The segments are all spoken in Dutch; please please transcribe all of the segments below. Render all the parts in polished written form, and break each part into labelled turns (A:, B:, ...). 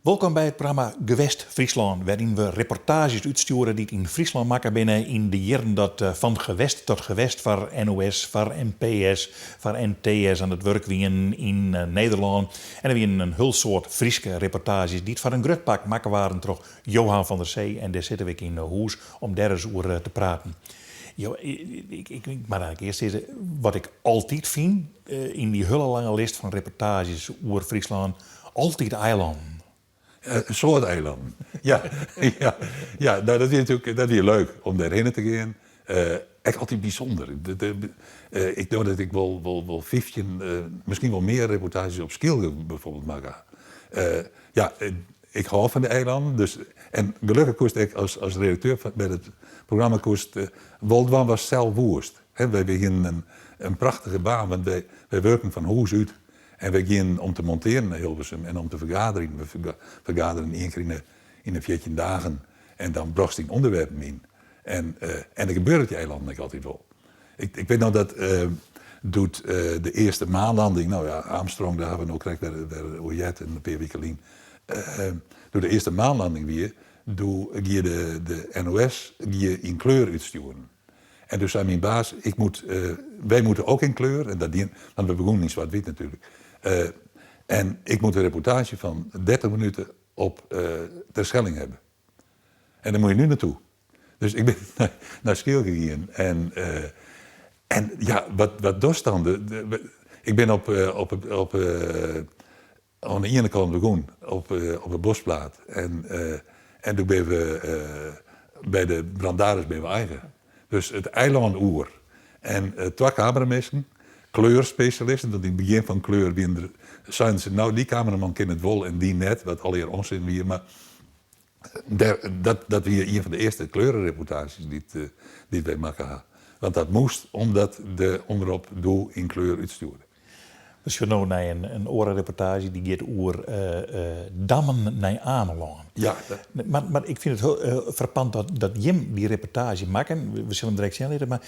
A: Welkom bij het programma Gewest Friesland, waarin we reportages uitsturen die in Friesland maken binnen in de jaren dat van gewest tot gewest voor NOS, voor NPS, voor NTS aan het werk wie in Nederland. En er wie een heel soort Frieske reportages die het van een grutpak maken waren toch Johan van der Zee. En daar zitten we in Hoes om daar eens over te praten. Jo, ik maar eigenlijk eerst zeggen, wat ik altijd vind in die hele lange lijst van reportages over Friesland, altijd eilanden.
B: Een soort eiland. Ja, nou, dat is natuurlijk dat is leuk om daarheen te gaan. Echt altijd bijzonder. Ik denk dat ik wel 15, misschien wel meer reportages op Skilge bijvoorbeeld maken. Ik hou van de eilanden. Dus, en gelukkig koest ik als redacteur bij het programma Woldwan was zelf woest. Wij beginnen een prachtige baan, want wij werken van huis uit. En we gaan om te monteren naar Hilversum en om te vergaderen. We vergaderen 1 keer in de 14 dagen. En dan bracht ik onderwerpen in. En er gebeurt het je eiland altijd wel. Ik weet nog dat doet de eerste maanlanding. Nou ja, Armstrong, daar hebben we nog krijgt bij Ojet en Peer Wiekelien. Door de eerste maanlanding weer, doe je de NOS in kleur uitsturen. En dus zei mijn baas, wij moeten ook in kleur. En want we begonnen in zwart-wit natuurlijk. En ik moet een reportage van 30 minuten op Terschelling hebben. En daar moet je nu naartoe. Dus ik ben naar Skilge gegaan. En ja, wat dorst dan? Ik ben aan de ene kant begonnen op het Bosplaat. En toen ben we bij de Brandaris ben we eigen. Dus het eilandoer. En 2 cameramessen, kleurspecialisten, dat in het begin van kleur zeiden ze, nou die cameraman kent het wel en die net, wat al hier onzin weer, maar dat weer een van de eerste kleurenreportages die wij maken. Want dat moest omdat de omroep doel in kleur uitstuurde.
A: Dus je nou naar een orenreportage die gaat over dammen naar Ameland.
B: Ja.
A: Maar ik vind het heel frappant dat Jim die reportage maken. We zullen direct zien later, maar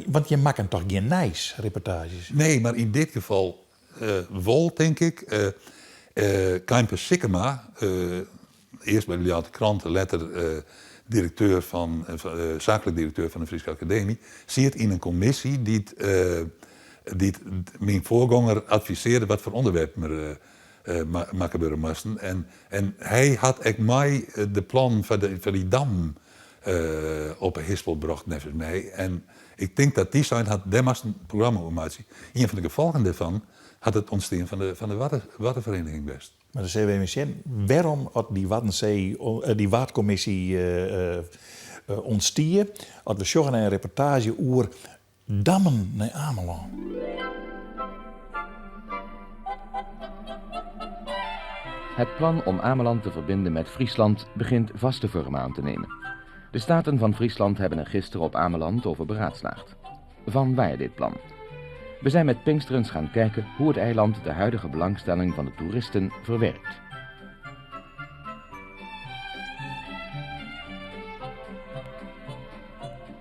A: want je maakt toch geen nice reportages?
B: Nee, maar in dit geval wel, denk ik. Kaimper Sikkema, eerst bij de Liate Kranten, later zakelijk directeur van de Friese Academie, zit in een commissie die mijn voorganger adviseerde wat voor onderwerpen we maken moesten. En hij had echt mij de plan van die dam op een hispel gebracht, nevens mij. En ik denk dat die zijn had dermast een programma-formatie. Een van de gevolgen daarvan had het ontstaan van de watervereniging best.
A: Maar dan zeggen we misschien, waarom had die watercommissie ontstien, had we zo'n een reportage over dammen naar Ameland.
C: Het plan om Ameland te verbinden met Friesland begint vaste vorm aan te nemen. De Staten van Friesland hebben er gisteren op Ameland over beraadslaagd. Van waar dit plan? We zijn met Pinksterens gaan kijken hoe het eiland de huidige belangstelling van de toeristen verwerkt.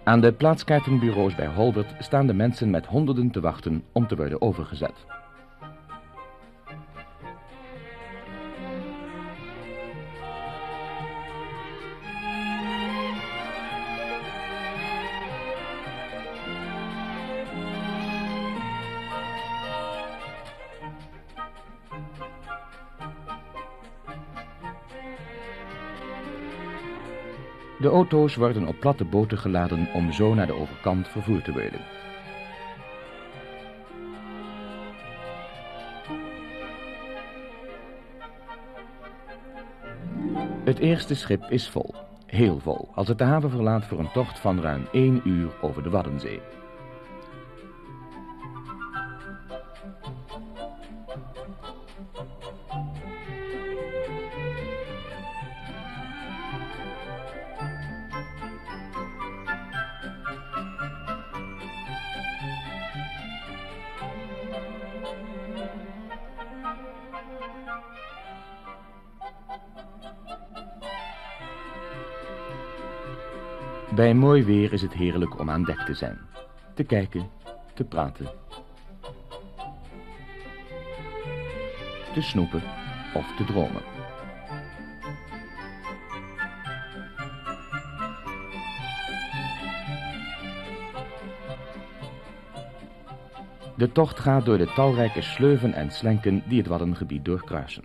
C: Aan de plaatskaartenbureaus bij Holbert staan de mensen met honderden te wachten om te worden overgezet. De auto's worden op platte boten geladen om zo naar de overkant vervoerd te worden. Het eerste schip is vol, heel vol, als het de haven verlaat voor een tocht van ruim 1 uur over de Waddenzee. Bij mooi weer is het heerlijk om aan dek te zijn. Te kijken, te praten. Te snoepen of te dromen. De tocht gaat door de talrijke sleuven en slenken die het Waddengebied doorkruisen.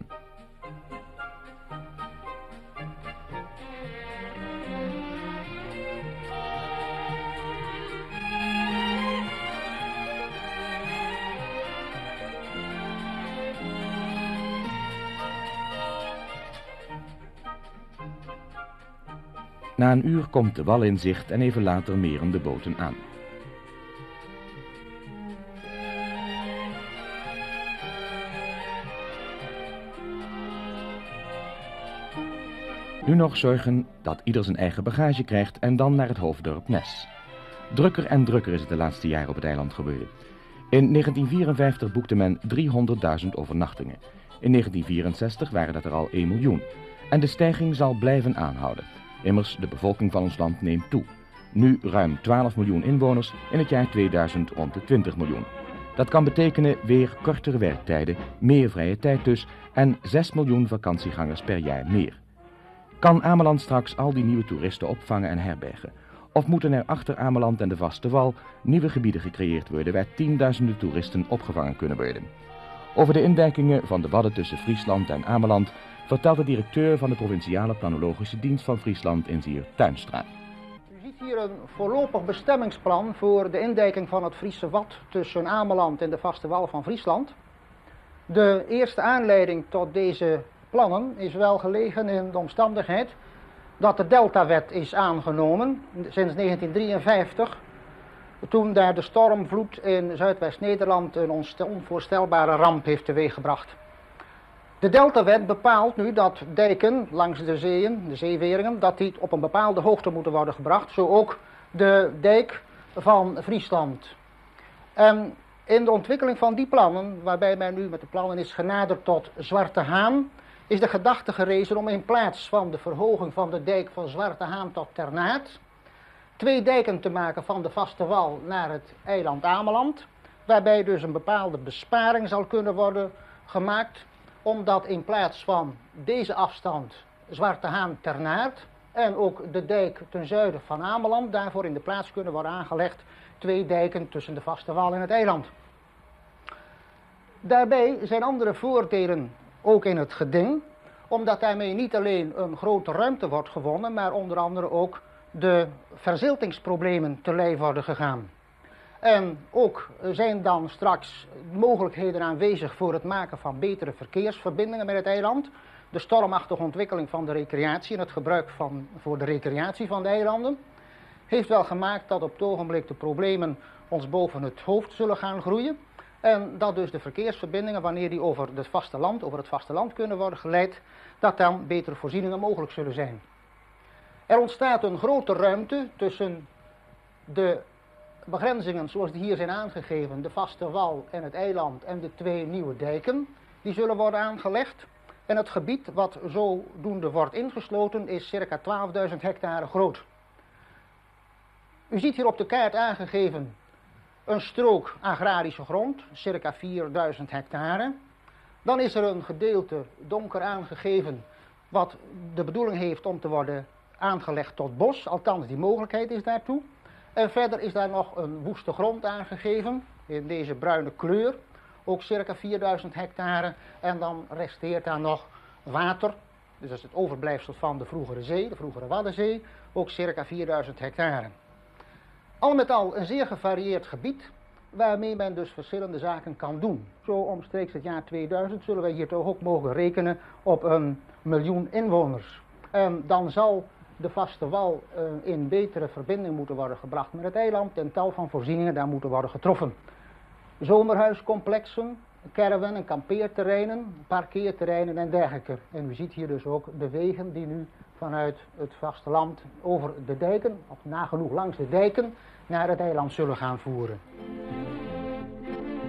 C: Na een uur komt de wal in zicht en even later meren de boten aan. Nu nog zorgen dat ieder zijn eigen bagage krijgt en dan naar het hoofddorp Nes. Drukker en drukker is het de laatste jaren op het eiland geworden. In 1954 boekte men 300.000 overnachtingen. In 1964 waren dat er al 1 miljoen. En de stijging zal blijven aanhouden. Immers, de bevolking van ons land neemt toe. Nu ruim 12 miljoen inwoners, in het jaar 2000 rond de 20 miljoen. Dat kan betekenen weer kortere werktijden, meer vrije tijd dus en 6 miljoen vakantiegangers per jaar meer. Kan Ameland straks al die nieuwe toeristen opvangen en herbergen? Of moeten er achter Ameland en de Vaste Wal nieuwe gebieden gecreëerd worden waar tienduizenden toeristen opgevangen kunnen worden? Over de indijkingen van de Wadden tussen Friesland en Ameland vertelt de directeur van de provinciale planologische dienst van Friesland, inzier Tuinstra.
D: U ziet hier een voorlopig bestemmingsplan voor de indijking van het Friese Wad tussen Ameland en de Vaste Wal van Friesland. De eerste aanleiding tot deze plannen is wel gelegen in de omstandigheid dat de Deltawet is aangenomen sinds 1953, toen daar de stormvloed in Zuidwest-Nederland een onvoorstelbare ramp heeft teweeggebracht. De Deltawet bepaalt nu dat dijken langs de zeeën, de zeeweringen, dat die op een bepaalde hoogte moeten worden gebracht, zo ook de dijk van Friesland. En in de ontwikkeling van die plannen, waarbij men nu met de plannen is genaderd tot Zwarte Haan, is de gedachte gerezen om in plaats van de verhoging van de dijk van Zwarte Haan tot Ternaat 2 dijken te maken van de Vaste Wal naar het eiland Ameland, waarbij dus een bepaalde besparing zal kunnen worden gemaakt, omdat in plaats van deze afstand Zwarte Haan Ternaat en ook de dijk ten zuiden van Ameland daarvoor in de plaats kunnen worden aangelegd 2 dijken tussen de Vaste Wal en het eiland. Daarbij zijn andere voordelen ook in het geding, omdat daarmee niet alleen een grote ruimte wordt gewonnen, maar onder andere ook de verziltingsproblemen te lijf worden gegaan. En ook zijn dan straks mogelijkheden aanwezig voor het maken van betere verkeersverbindingen met het eiland. De stormachtige ontwikkeling van de recreatie en het gebruik voor de recreatie van de eilanden heeft wel gemaakt dat op het ogenblik de problemen ons boven het hoofd zullen gaan groeien. En dat dus de verkeersverbindingen, wanneer die over het vasteland kunnen worden geleid, dat dan betere voorzieningen mogelijk zullen zijn. Er ontstaat een grote ruimte tussen de begrenzingen zoals die hier zijn aangegeven, de Vaste Wal en het eiland en de 2 nieuwe dijken, die zullen worden aangelegd. En het gebied wat zodoende wordt ingesloten is circa 12.000 hectare groot. U ziet hier op de kaart aangegeven een strook agrarische grond, circa 4.000 hectare. Dan is er een gedeelte donker aangegeven wat de bedoeling heeft om te worden aangelegd tot bos, althans die mogelijkheid is daartoe. En verder is daar nog een woeste grond aangegeven, in deze bruine kleur, ook circa 4.000 hectare. En dan resteert daar nog water, dus dat is het overblijfsel van de vroegere zee, de vroegere Waddenzee, ook circa 4.000 hectare. Al met al een zeer gevarieerd gebied, waarmee men dus verschillende zaken kan doen. Zo omstreeks het jaar 2000 zullen wij hier toch ook mogen rekenen op 1 miljoen inwoners. En dan zal de Vaste Wal in betere verbinding moeten worden gebracht met het eiland en tal van voorzieningen daar moeten worden getroffen. Zomerhuiscomplexen, caravan- en kampeerterreinen, parkeerterreinen en dergelijke. En u ziet hier dus ook de wegen die nu vanuit het vasteland over de dijken, of nagenoeg langs de dijken, naar het eiland zullen gaan voeren.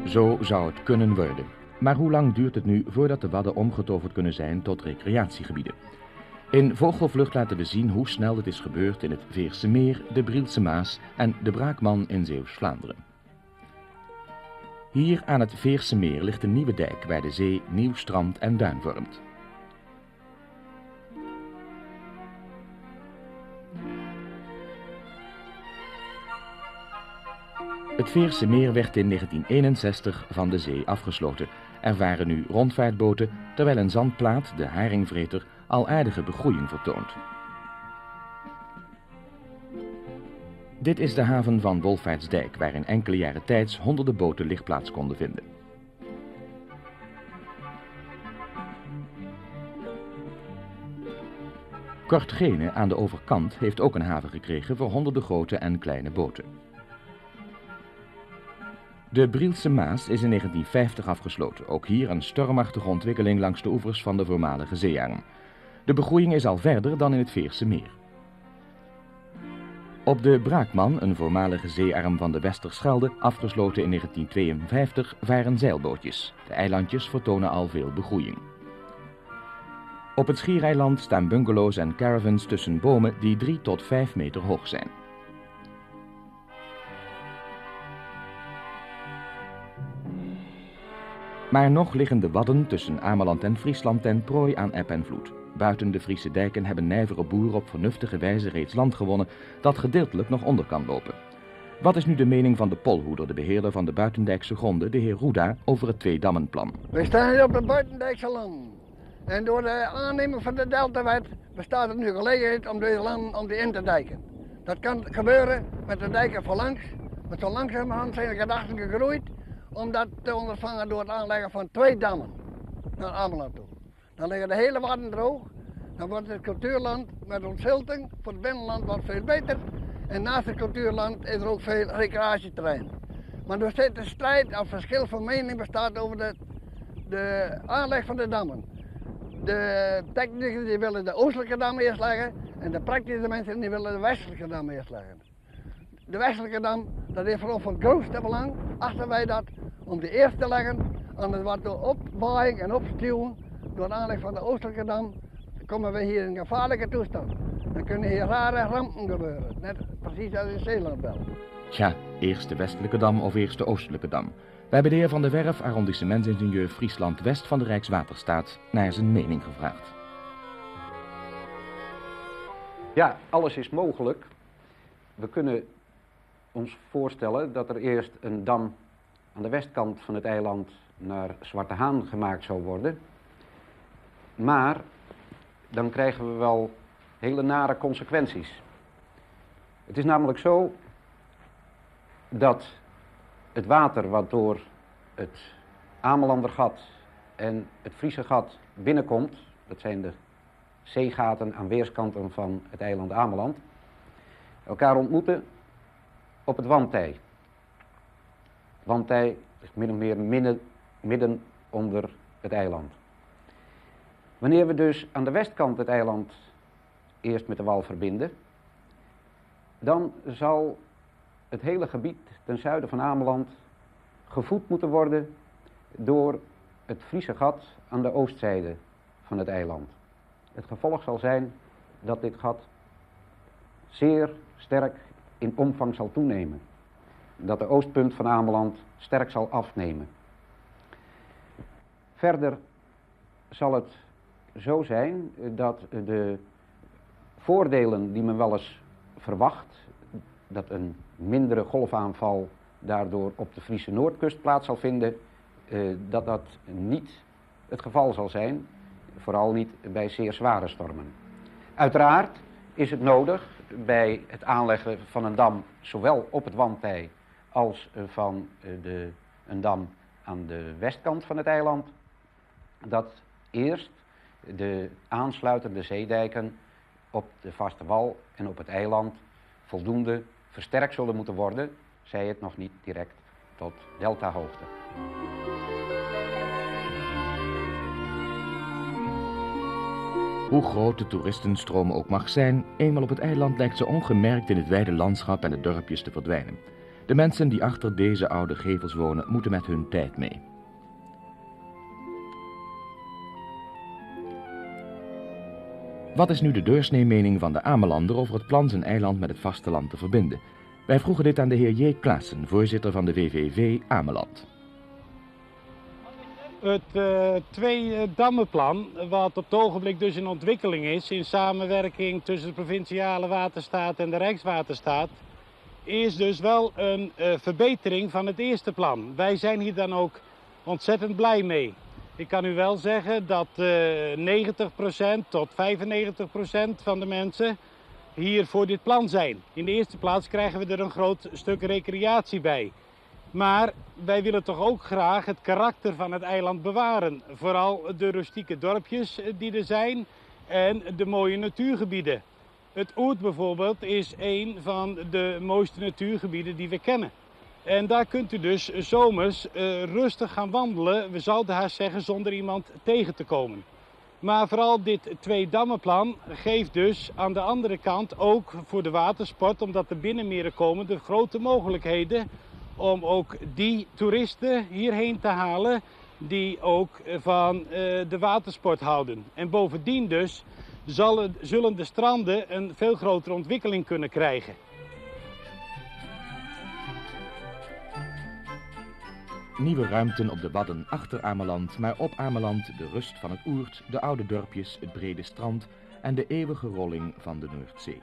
C: Zo zou het kunnen worden. Maar hoe lang duurt het nu voordat de Wadden omgetoverd kunnen zijn tot recreatiegebieden? In vogelvlucht laten we zien hoe snel dit is gebeurd in het Veerse Meer, de Brielse Maas en de Braakman in Zeeuws-Vlaanderen. Hier aan het Veerse Meer ligt een nieuwe dijk waar de zee nieuw strand en duin vormt. Het Veerse Meer werd in 1961 van de zee afgesloten. Er varen nu rondvaartboten, terwijl een zandplaat, de haringvreter, al aardige begroeiing vertoont. Dit is de haven van Wolvaartsdijk, waar in enkele jaren tijds honderden boten ligplaats konden vinden. Kortgene aan de overkant heeft ook een haven gekregen voor honderden grote en kleine boten. De Brielse Maas is in 1950 afgesloten. Ook hier een stormachtige ontwikkeling langs de oevers van de voormalige zeearm. De begroeiing is al verder dan in het Veerse Meer. Op de Braakman, een voormalige zeearm van de Westerschelde, afgesloten in 1952, varen zeilbootjes. De eilandjes vertonen al veel begroeiing. Op het Schiereiland staan bungalows en caravans tussen bomen die 3 tot 5 meter hoog zijn. Maar nog liggen de wadden tussen Ameland en Friesland ten prooi aan eb en vloed. Buiten de Friese dijken hebben nijvere boeren op vernuftige wijze reeds land gewonnen dat gedeeltelijk nog onder kan lopen. Wat is nu de mening van de polhoeder, de beheerder van de buitendijkse gronden, de heer Roeda, over het Tweedammenplan?
E: We staan hier op de buitendijkse landen. En door de aanneming van de Deltawet bestaat er nu gelegenheid om deze landen om die in te dijken. Dat kan gebeuren met de dijken voorlangs. Maar zo langzamerhand zijn de gedachten gegroeid om dat te ondervangen door het aanleggen van 2 dammen naar Ameland toe. Dan liggen de hele wadden droog. Dan wordt het cultuurland met ontzilting voor het binnenland wat veel beter. En naast het cultuurland is er ook veel recreatieterrein. Maar er zit een strijd of verschil van mening bestaat over de aanleg van de dammen. De technicus die willen de oostelijke dam eerst leggen en de praktische mensen die willen de westelijke dam eerst leggen. De westelijke dam, dat is vooral van het grootste belang, achten wij dat, om de eerst te leggen. Anders wordt door opwaaiing en opstuwen, door de aanleg van de oostelijke dam, komen we hier in een gevaarlijke toestand. Dan kunnen hier rare rampen gebeuren, net precies als in Zeeland wel.
C: Tja, eerst de westelijke dam of eerst de oostelijke dam. We hebben de heer Van der Werf, arrondissementsingenieur Friesland-West van de Rijkswaterstaat, naar zijn mening gevraagd.
F: Ja, alles is mogelijk. We kunnen ons voorstellen dat er eerst een dam aan de westkant van het eiland naar Zwarte Haan gemaakt zou worden. Maar dan krijgen we wel hele nare consequenties. Het is namelijk zo dat het water wat door het Amelandergat en het Friese gat binnenkomt, dat zijn de zeegaten aan weerskanten van het eiland Ameland, elkaar ontmoeten op het Wandtij. Het Wandtij ligt min of meer midden onder het eiland. Wanneer we dus aan de westkant het eiland eerst met de wal verbinden, dan zal het hele gebied ten zuiden van Ameland gevoed moeten worden door het Friese gat aan de oostzijde van het eiland. Het gevolg zal zijn dat dit gat zeer sterk in omvang zal toenemen. Dat de oostpunt van Ameland sterk zal afnemen. Verder zal het zo zijn dat de voordelen die men wel eens verwacht, dat een mindere golfaanval daardoor op de Friese Noordkust plaats zal vinden, dat dat niet het geval zal zijn, vooral niet bij zeer zware stormen. Uiteraard is het nodig bij het aanleggen van een dam, zowel op het Wandtij als van een dam aan de westkant van het eiland, dat eerst de aansluitende zeedijken op de vaste wal en op het eiland voldoende versterkt zullen moeten worden, zij het nog niet direct tot deltahoogte.
C: Hoe groot de toeristenstroom ook mag zijn, eenmaal op het eiland lijkt ze ongemerkt in het wijde landschap en de dorpjes te verdwijnen. De mensen die achter deze oude gevels wonen, moeten met hun tijd mee. Wat is nu de doorsnee mening van de Amelander over het plan zijn eiland met het vasteland te verbinden? Wij vroegen dit aan de heer J. Klaassen, voorzitter van de WVV Ameland.
G: Het Tweedammenplan, wat op het ogenblik dus in ontwikkeling is, in samenwerking tussen de provinciale waterstaat en de Rijkswaterstaat, is dus wel een verbetering van het eerste plan. Wij zijn hier dan ook ontzettend blij mee. Ik kan u wel zeggen dat 90% tot 95% van de mensen hier voor dit plan zijn. In de eerste plaats krijgen we er een groot stuk recreatie bij. Maar wij willen toch ook graag het karakter van het eiland bewaren. Vooral de rustieke dorpjes die er zijn en de mooie natuurgebieden. Het Oert bijvoorbeeld is een van de mooiste natuurgebieden die we kennen. En daar kunt u dus zomers rustig gaan wandelen, we zouden haast zeggen, zonder iemand tegen te komen. Maar vooral dit tweedammenplan geeft dus aan de andere kant ook voor de watersport, omdat er binnenmeren komen, de grote mogelijkheden om ook die toeristen hierheen te halen die ook van de watersport houden. En bovendien dus zullen de stranden een veel grotere ontwikkeling kunnen krijgen.
C: Nieuwe ruimten op de wadden achter Ameland, maar op Ameland de rust van het Oert, de oude dorpjes, het brede strand en de eeuwige rolling van de Noordzee.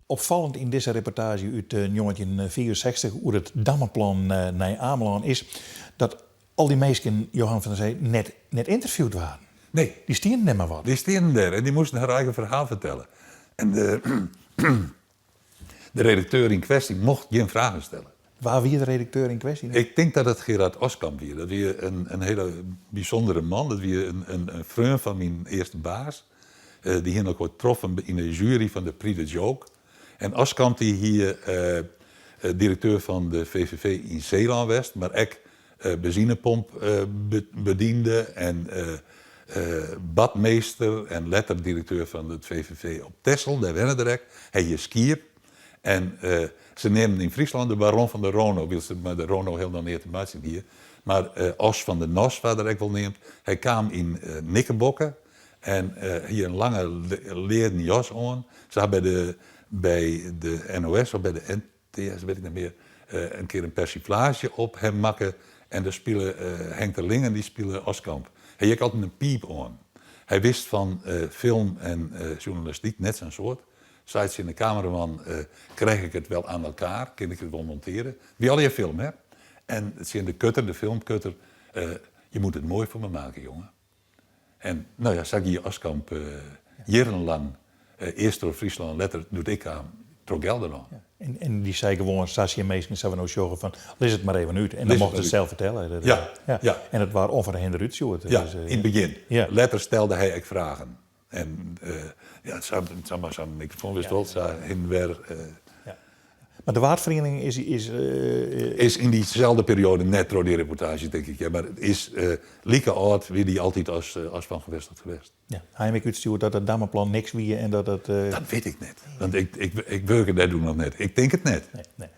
A: Opvallend in deze reportage uit 1964 hoe het dammenplan naar Ameland is dat al die mensen, Johan van der Zee, net interviewd waren.
B: Nee.
A: Die stien net maar wat.
B: Die stonden daar en die moesten haar eigen verhaal vertellen. En de redacteur in kwestie mocht geen vragen stellen.
A: Waar wie de redacteur in kwestie?
B: Ik denk dat het Gerard Oskamp was. Dat was een hele bijzondere man. Dat was een vriend van mijn eerste baas. Die hier nog wat troffen in de jury van de Prix de Joke. En Oskamp die hier directeur van de VVV in Zeeland was, maar ook benzinepomp bediende en badmeester en later directeur van het VVV op Texel, daar wennen direct. Hij is skier. En ze nemen in Friesland de baron van de Rono, wil ze maar de Rono heel dan niet te maken hier. Maar Os van de Nos, waar dat ik wel neemt, hij kwam in Knikkenbokken en hier een lange leren jas aan. Ze hebben bij de NOS of bij de NTS, weet ik niet meer, een keer een persiflage op hem maken. En daar spelen Henk ter Lingen, die spelen Oskamp. Hij had altijd een piep aan. Hij wist van film en journalistiek, net zijn soort. Zei ze in de cameraman, krijg ik het wel aan elkaar? Kan ik het wel monteren? Wie al je film, hè? En het is in de kutter, de filmkutter. Je moet het mooi voor me maken, jongen. En nou ja, zag je Oskamp jarenlang eerst door Friesland, letter doet ik aan, trok Gelderland.
A: Ja. En die zei gewoon, Sassi en Meesken zouden nou zorgen van, lees het maar even uit. En dan mocht het zelf vertellen.
B: Ja.
A: En het waren onverhinder uitzoet.
B: Ja,
A: dus,
B: in het begin.
A: Ja.
B: Later stelde hij ook vragen. En ik vond het wel zo heen weer.
A: Maar de waardvereniging
B: Is in diezelfde periode net door die reportage, denk ik. Ja, maar het is lieke oud wie die altijd als van gewest had geweest.
A: Ja, hij heeft uitgestuurd dat het dammenplan niks wie en dat het...
B: Dat weet ik net. Want ik werk het doen nog net. Ik denk het net.
A: Nee.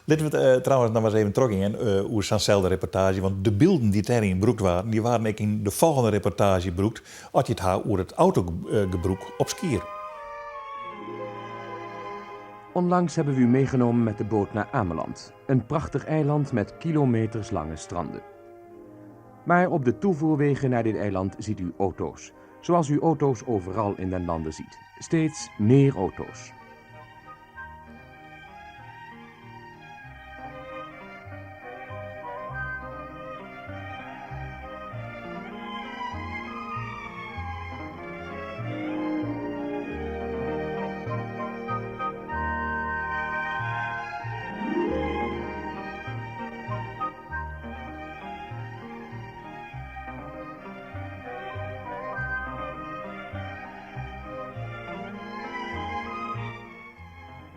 A: Laten we het trouwens nog maar eens even teruggaan hoe zo'nzelfde reportage. Want de beelden die daarin gebruikt waren, die waren ook in de volgende reportage gebruikt. Als je het haar over het autogebruik op skier.
C: Onlangs hebben we u meegenomen met de boot naar Ameland. Een prachtig eiland met kilometerslange stranden. Maar op de toevoerwegen naar dit eiland ziet u auto's. Zoals u auto's overal in den landen ziet. Steeds meer auto's.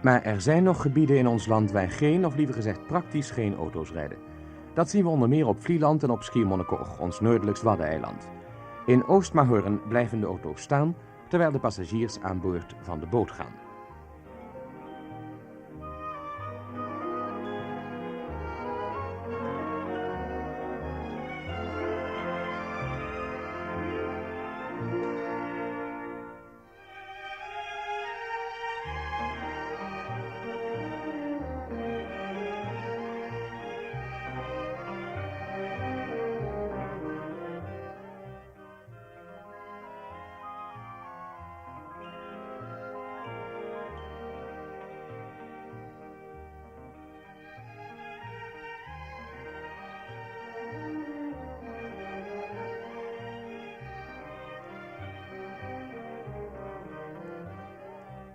C: Maar er zijn nog gebieden in ons land waar geen, of liever gezegd praktisch geen auto's rijden. Dat zien we onder meer op Vlieland en op Schiermonnikoog, ons noordelijkst Waddeneiland. In Oost-Mahorn blijven de auto's staan, terwijl de passagiers aan boord van de boot gaan.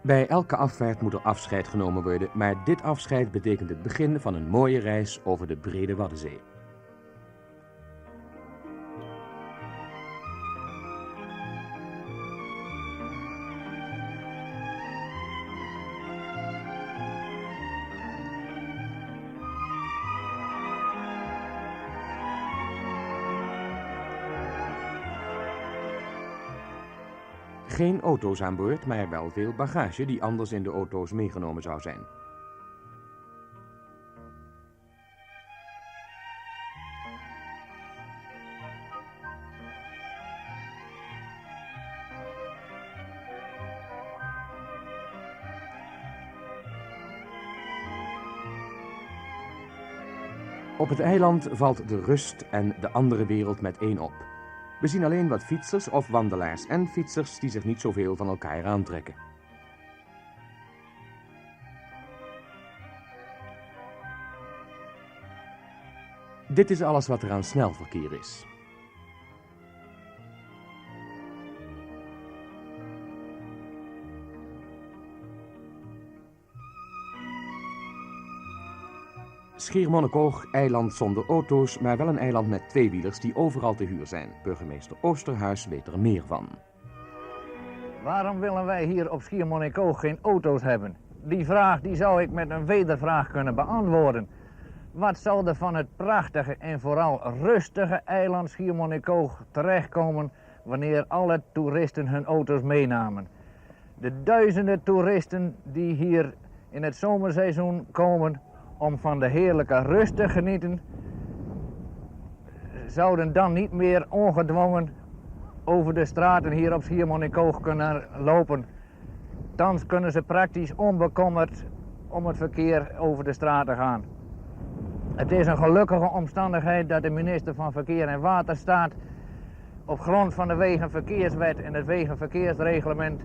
C: Bij elke afvaart moet er afscheid genomen worden, maar dit afscheid betekent het begin van een mooie reis over de brede Waddenzee. Geen auto's aan boord, maar wel veel bagage die anders in de auto's meegenomen zou zijn. Op het eiland valt de rust en de andere wereld meteen op. We zien alleen wat fietsers of wandelaars en fietsers die zich niet zoveel van elkaar aantrekken. Dit is alles wat er aan snelverkeer is. Schiermonnikoog, eiland zonder auto's, maar wel een eiland met tweewielers die overal te huur zijn. Burgemeester Oosterhuis weet er meer van.
H: Waarom willen wij hier op Schiermonnikoog geen auto's hebben? Die vraag die zou ik met een wedervraag kunnen beantwoorden. Wat zal er van het prachtige en vooral rustige eiland Schiermonnikoog terechtkomen wanneer alle toeristen hun auto's meenamen? De duizenden toeristen die hier in het zomerseizoen komen om van de heerlijke rust te genieten, zouden dan niet meer ongedwongen over de straten hier op Schiermonnikoog kunnen lopen. Thans kunnen ze praktisch onbekommerd om het verkeer over de straten gaan. Het is een gelukkige omstandigheid dat de minister van Verkeer en Waterstaat op grond van de Wegenverkeerswet en het Wegenverkeersreglement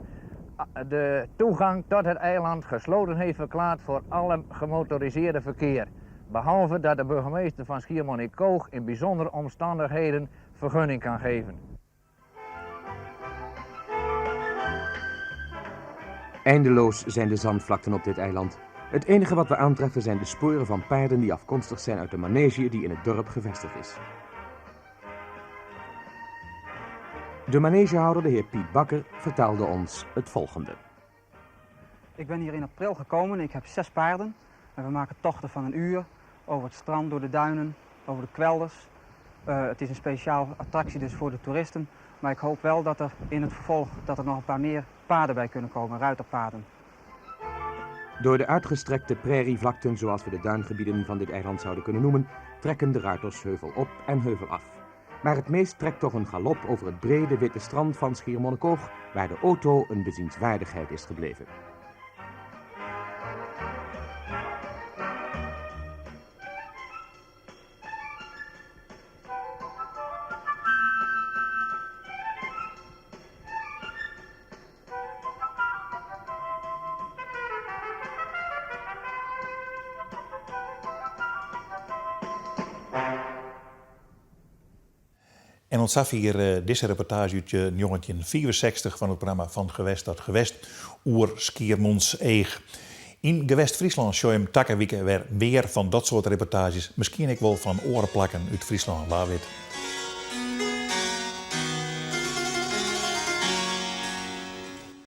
H: de toegang tot het eiland gesloten heeft verklaard voor alle gemotoriseerde verkeer. Behalve dat de burgemeester van Schiermonnikoog in bijzondere omstandigheden vergunning kan geven.
C: Eindeloos zijn de zandvlakten op dit eiland. Het enige wat we aantreffen zijn de sporen van paarden die afkomstig zijn uit de manege die in het dorp gevestigd is. De manegehouder, de heer Piet Bakker, vertelde ons het volgende.
I: Ik ben hier in april gekomen, ik heb 6 paarden. En we maken tochten van 1 uur over het strand, door de duinen, over de kwelders. Het is een speciaal attractie dus voor de toeristen. Maar ik hoop wel dat er in het vervolg dat er nog een paar meer paarden bij kunnen komen, ruiterpaarden.
C: Door de uitgestrekte prairievlakten, zoals we de duingebieden van dit eiland zouden kunnen noemen, trekken de ruiters heuvel op en heuvel af. Maar het meest trekt toch een galop over het brede witte strand van Schiermonnikoog, waar de auto een bezienswaardigheid is gebleven.
A: En ons zag hier deze reportage uit 1964 van het programma Van Gewest tot Gewest, oer Schiermonnikoog. In Gewest-Friesland zou je hem takkenwieken weer meer van dat soort reportages, misschien ook wel van orenplakken uit Friesland, laat weten.